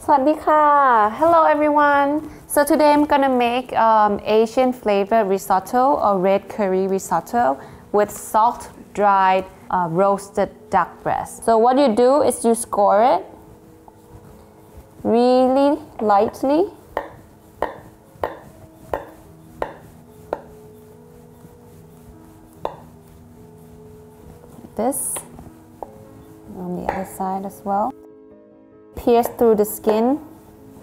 สวัสดีค่ะ Hello everyone. So today I'm gonna make Asian flavored risotto or red curry risotto with salt dried roasted duck breast. So what you do is you score it really lightly. This on the other side as well. Pierce through the skin.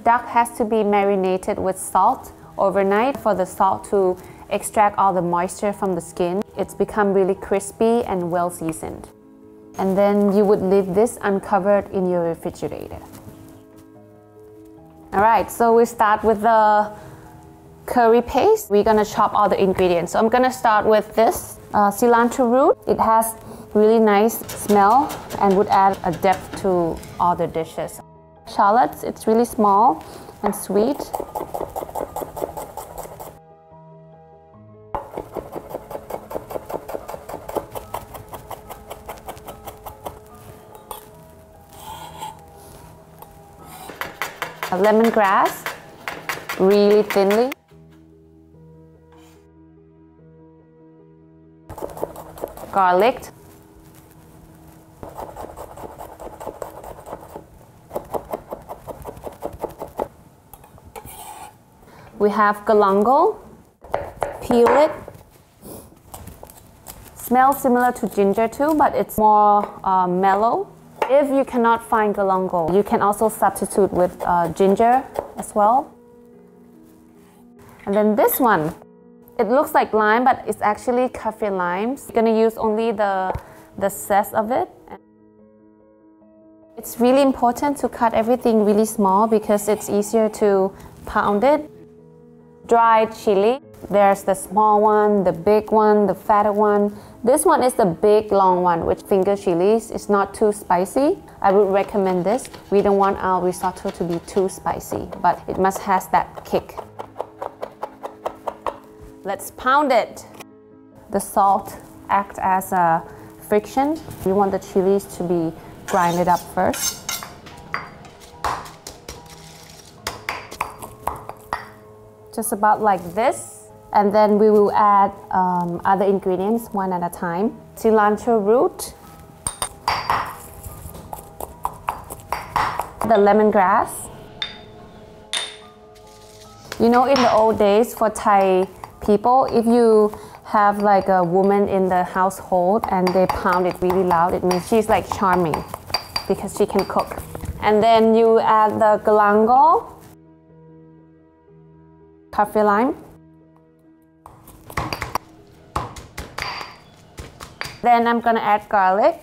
Duck has to be marinated with salt overnight for the salt to extract all the moisture from the skin. It's become really crispy and well seasoned. And then you would leave this uncovered in your refrigerator. Alright, so we start with the curry paste. We're gonna chop all the ingredients. So I'm gonna start with this cilantro root. It has really nice smell and would add a depth to all the dishes. Shallots, it's really small and sweet. Lemongrass, really thinly. Garlic. We have galangal. Peel it. Smells similar to ginger too, but it's more mellow. If you cannot find galangal, you can also substitute with ginger as well. And then this one, it looks like lime, but it's actually kaffir limes. I'm gonna use only the zest of it. It's really important to cut everything really small because it's easier to pound it. Dried chili. There's the small one, the big one, the fatter one. This one is the big long one, which finger chilies. It's not too spicy. I would recommend this. We don't want our risotto to be too spicy, but it must have that kick. Let's pound it. The salt acts as a friction. You want the chilies to be grinded up first. Just about like this. And then we will add other ingredients one at a time. Cilantro root. The lemongrass. You know, in the old days for Thai people, if you have like a woman in the household and they pound it really loud, it means she's like charming because she can cook. And then you add the galangal, kaffir lime. Then I'm gonna add garlic.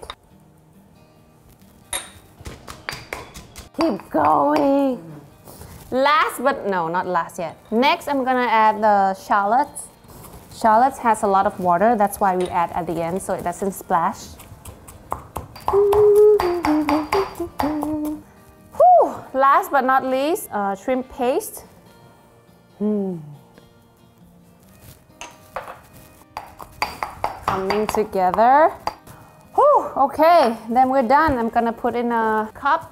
Keep going. Last but no, not last yet. Next, I'm gonna add the shallots. Shallots has a lot of water, that's why we add at the end so it doesn't splash. Whew. Last but not least, shrimp paste. Coming together. Whew. Okay, then we're done. I'm gonna put in a cup.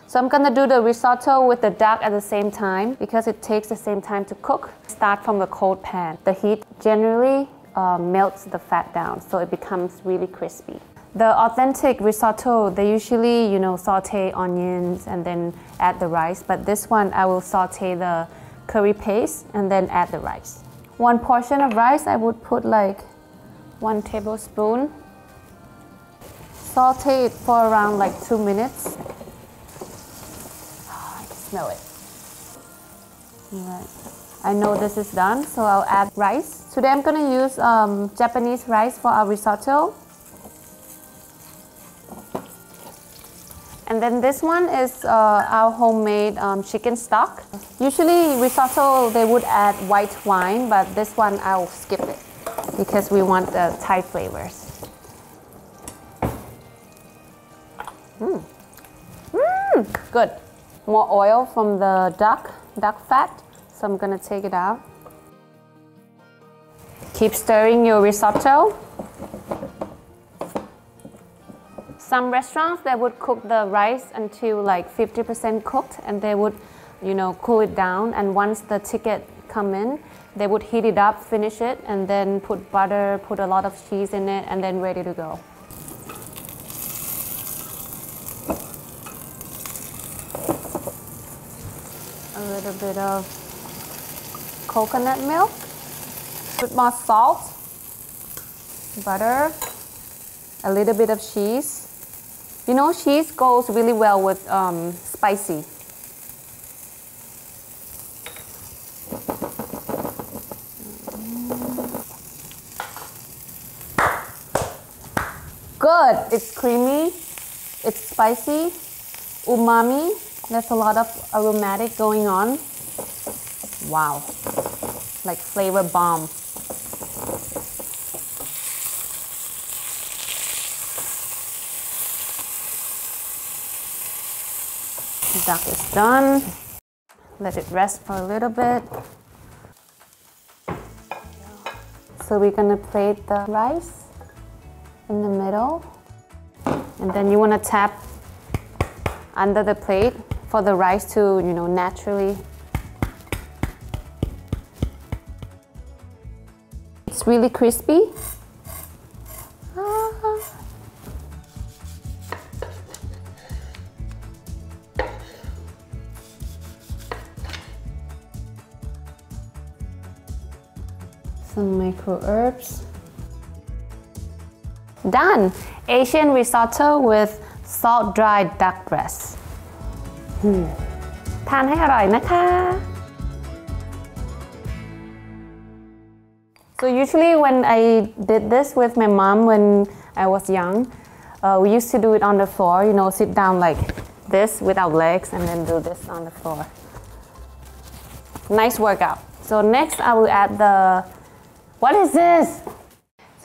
So I'm gonna do the risotto with the duck at the same time because it takes the same time to cook. Start from the cold pan. The heat generally melts the fat down so it becomes really crispy. The authentic risotto, they usually, saute onions and then add the rice, but this one I will saute the curry paste and then add the rice. One portion of rice, I would put like 1 tablespoon. Saute it for around like 2 minutes. Oh, I can smell it. Alright. I know this is done, so I'll add rice. Today I'm gonna use Japanese rice for our risotto. And then this one is our homemade chicken stock. Usually risotto, they would add white wine, but this one I'll skip it because we want the Thai flavors. Good. More oil from the duck fat, so I'm gonna take it out. Keep stirring your risotto. Some restaurants, they would cook the rice until like 50% cooked, and they would, cool it down. And once the ticket come in, they would heat it up, finish it, and then put butter, put a lot of cheese in it, and then ready to go. A little bit of coconut milk, put more salt, butter, a little bit of cheese. Cheese goes really well with spicy. Good, it's creamy, it's spicy, umami. There's a lot of aromatic going on. Wow, like flavor bomb. The duck is done. Let it rest for a little bit. So we're gonna plate the rice in the middle. And then you wanna tap under the plate for the rice to, naturally. It's really crispy. Some micro herbs. Done! Asian risotto with salt dried duck breast. ทานให้อร่อยนะคะ So usually when I did this with my mom when I was young, we used to do it on the floor, sit down like this without legs and then do this on the floor. Nice workout. So next I will add the, what is this?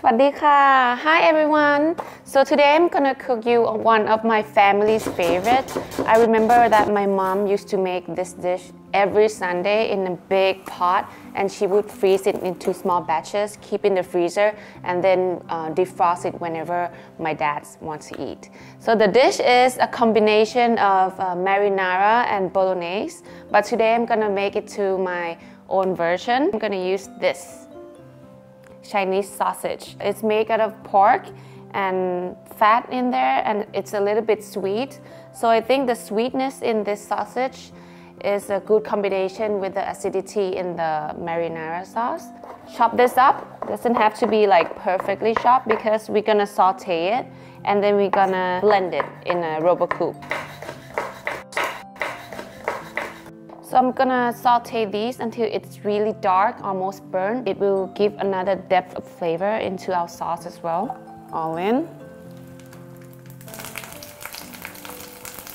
สวัสดีค่ะ Hi everyone. So today I'm gonna cook you one of my family's favorite. I remember that my mom used to make this dish every Sunday in a big pot, and she would freeze it into small batches, keep in the freezer, and then defrost it whenever my dad wants to eat. So the dish is a combination of marinara and bolognese, but today I'm gonna make it to my own version. I'm gonna use this Chinese sausage. It's made out of pork and fat in there, and it's a little bit sweet. So I think the sweetness in this sausage is a good combination with the acidity in the marinara sauce. Chop this up. Doesn't have to be like perfectly chopped because we're gonna saute it and then we're gonna blend it in a rubber coupe. So I'm gonna saute these until it's really dark, almost burnt. It will give another depth of flavor into our sauce as well. All in.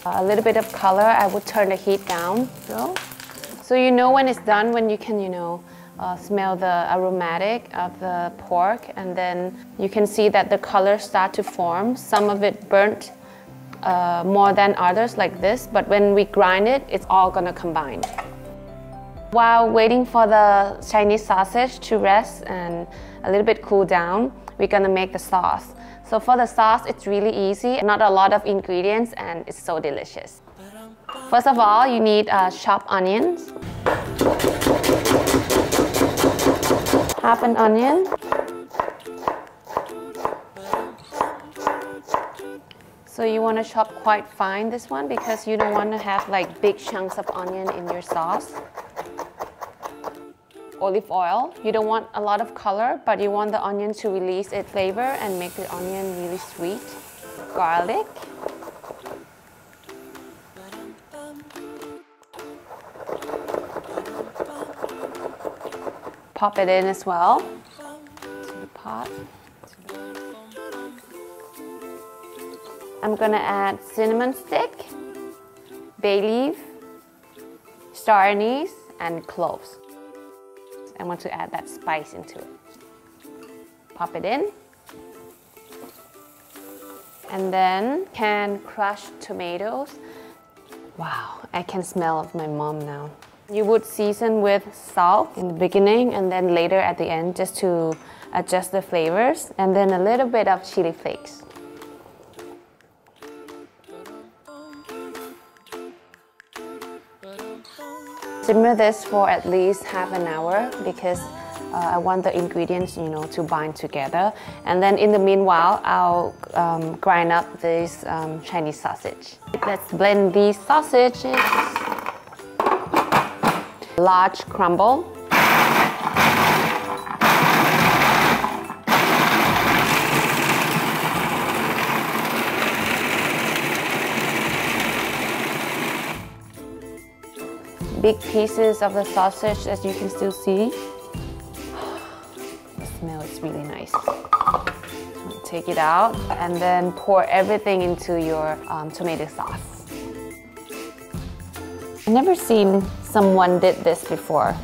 A little bit of color, I would turn the heat down. So you know when it's done, when you can, smell the aromatic of the pork, and then you can see that the colors start to form. Some of it burnt more than others like this, but when we grind it, it's all gonna combine. While waiting for the Chinese sausage to rest and a little bit cool down, we're gonna make the sauce. So for the sauce, it's really easy, not a lot of ingredients, and it's so delicious. First of all, you need chopped onions. Half an onion. So you want to chop quite fine this one because you don't want to have like big chunks of onion in your sauce. Olive oil. You don't want a lot of color, but you want the onion to release its flavor and make the onion really sweet. Garlic. Pop it in as well to the pot. I'm gonna add cinnamon stick, bay leaf, star anise, and cloves. I want to add that spice into it. Pop it in. And then canned crushed tomatoes. Wow, I can smell of my mom now. You would season with salt in the beginning and then later at the end just to adjust the flavors, and then a little bit of chili flakes. Simmer this for at least half an hour because I want the ingredients, to bind together. And then in the meanwhile, I'll grind up this Chinese sausage. Let's blend these sausages. Large crumble. Big pieces of the sausage, as you can still see. The smell is really nice. Take it out and then pour everything into your tomato sauce. I've never seen someone did this before,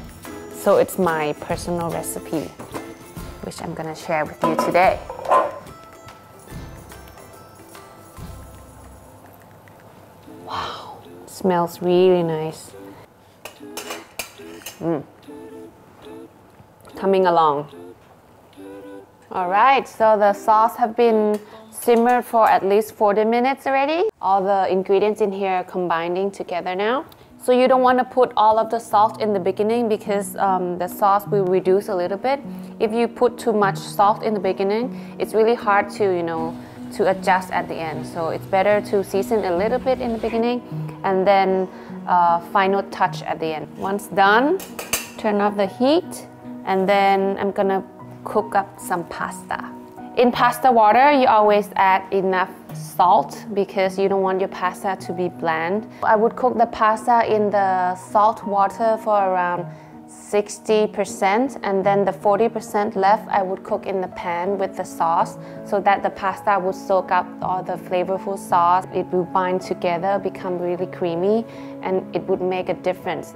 so it's my personal recipe, which I'm gonna share with you today. Wow, smells really nice. Coming along. All right, so the sauce have been simmered for at least 40 minutes already. All the ingredients in here are combining together now. So you don't want to put all of the salt in the beginning because the sauce will reduce a little bit. If you put too much salt in the beginning, it's really hard to, to adjust at the end. So it's better to season a little bit in the beginning and then final touch at the end. Once done, turn off the heat, and then I'm gonna cook up some pasta. In pasta water, you always add enough salt because you don't want your pasta to be bland. I would cook the pasta in the salt water for around 60%, and then the 40% left I would cook in the pan with the sauce so that the pasta would soak up all the flavorful sauce. It will bind together, become really creamy, and it would make a difference.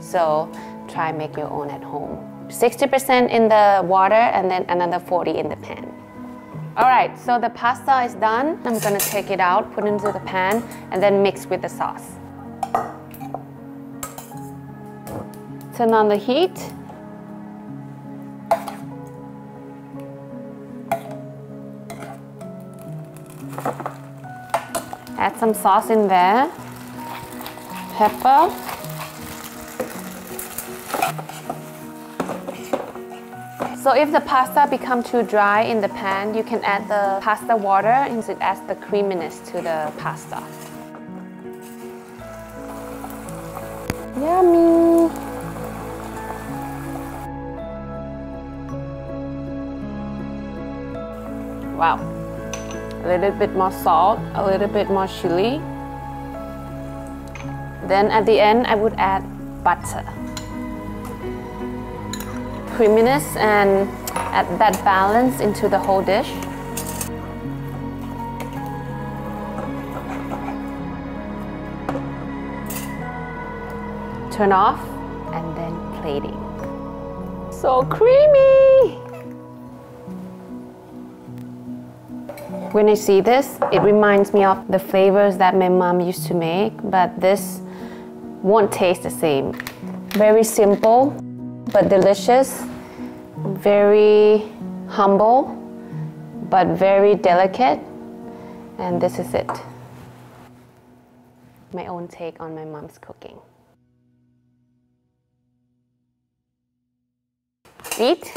So try make your own at home. 60% in the water and then another 40% in the pan. All right, so the pasta is done. I'm gonna take it out, put it into the pan, and then mix with the sauce. Turn on the heat. Add some sauce in there. Pepper. So if the pasta becomes too dry in the pan, you can add the pasta water and it adds the creaminess to the pasta. Yummy! Wow. A little bit more salt, a little bit more chili. Then at the end, I would add butter. Creaminess and add that balance into the whole dish. Turn off and then plating. So creamy! When I see this, it reminds me of the flavors that my mom used to make, but this won't taste the same. Very simple, but delicious. Very humble, but very delicate. And this is it. My own take on my mom's cooking. Eat.